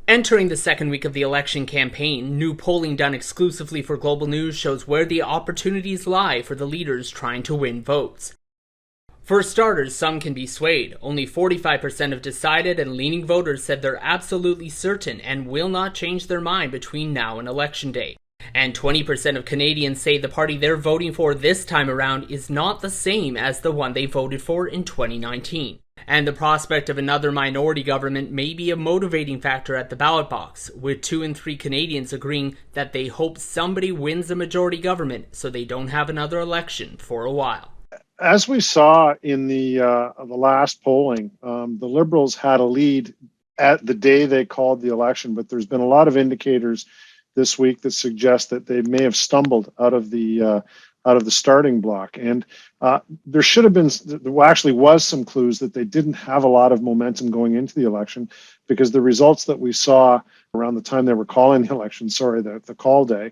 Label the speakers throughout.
Speaker 1: Entering the second week of the election campaign, new polling done exclusively for Global News shows where the opportunities lie for the leaders trying to win votes. For starters, some can be swayed. Only 45% of decided and leaning voters said they're absolutely certain and will not change their mind between now and Election Day. And 20% of Canadians say the party they're voting for this time around is not the same as the one they voted for in 2019. And the prospect of another minority government may be a motivating factor at the ballot box, with 2 in 3 Canadians agreeing that they hope somebody wins a majority government so they don't have another election for a while.
Speaker 2: As we saw in the last polling, the Liberals had a lead at the day they called the election, but there's been a lot of indicators this week that suggest that they may have stumbled out of the starting block. And there should have been, there actually was some clues that they didn't have a lot of momentum going into the election, because the results that we saw around the time they were calling the election, the call day,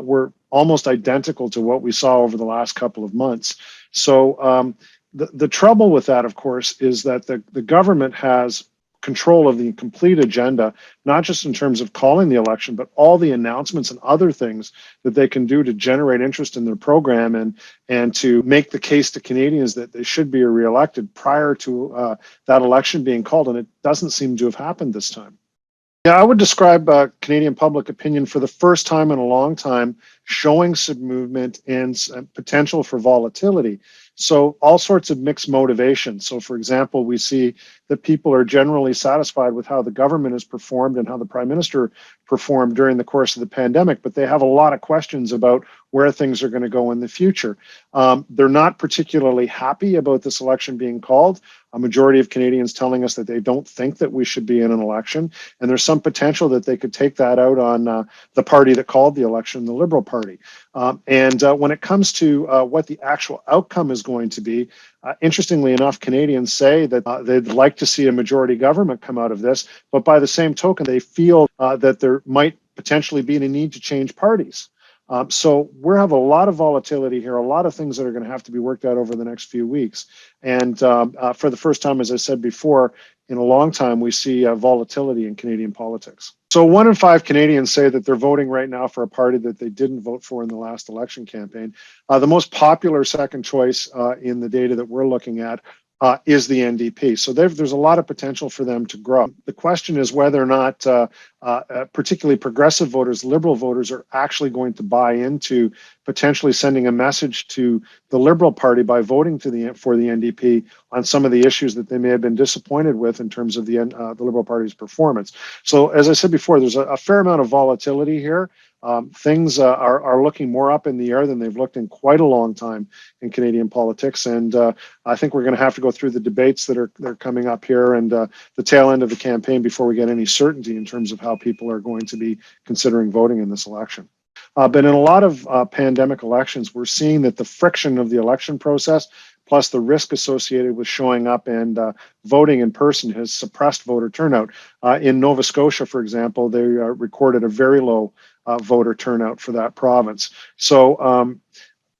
Speaker 2: were almost identical to what we saw over the last couple of months. So the trouble with that, of course, is that the government has control of the complete agenda, not just in terms of calling the election, but all the announcements and other things that they can do to generate interest in their program and to make the case to Canadians that they should be reelected prior to that election being called. And it doesn't seem to have happened this time. Yeah, I would describe Canadian public opinion for the first time in a long time showing some movement and potential for volatility. So all sorts of mixed motivations. So for example, we see that people are generally satisfied with how the government has performed and how the Prime Minister performed during the course of the pandemic, but they have a lot of questions about where things are going to go in the future. They're not particularly happy about this election being called. A majority of Canadians telling us that they don't think that we should be in an election, and there's some potential that they could take that out on the party that called the election, the Liberal Party. And when it comes to what the actual outcome is going to be, interestingly enough, Canadians say that they'd like to see a majority government come out of this, but by the same token, they feel that there might potentially be a need to change parties. So we have a lot of volatility here, a lot of things that are going to have to be worked out over the next few weeks. And for the first time, as I said before, in a long time, we see volatility in Canadian politics. So 1 in 5 Canadians say that they're voting right now for a party that they didn't vote for in the last election campaign. The most popular second choice in the data that we're looking at is the NDP. So there's a lot of potential for them to grow. The question is whether or not particularly progressive voters, Liberal voters, are actually going to buy into potentially sending a message to the Liberal Party by voting for the NDP on some of the issues that they may have been disappointed with in terms of the Liberal Party's performance. So as I said before, there's a fair amount of volatility here. Things are looking more up in the air than they've looked in quite a long time in Canadian politics. And I think we're going to have to go through the debates that are coming up here and the tail end of the campaign before we get any certainty in terms of how people are going to be considering voting in this election. But in a lot of pandemic elections, we're seeing that the friction of the election process plus the risk associated with showing up and voting in person has suppressed voter turnout. In Nova Scotia, for example, they recorded a very low voter turnout for that province. So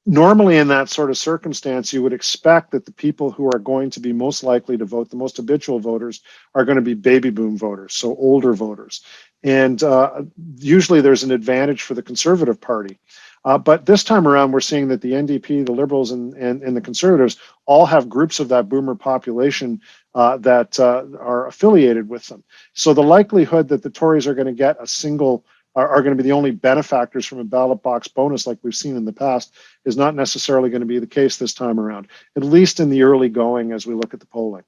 Speaker 2: normally in that sort of circumstance, you would expect that the people who are going to be most likely to vote, the most habitual voters, are going to be baby boom voters, so older voters. And usually there's an advantage for the Conservative Party. But this time around, we're seeing that the NDP, the Liberals, and the Conservatives all have groups of that boomer population that are affiliated with them. So the likelihood that the Tories are going to get are going to be the only benefactors from a ballot box bonus like we've seen in the past is not necessarily going to be the case this time around, at least in the early going as we look at the polling.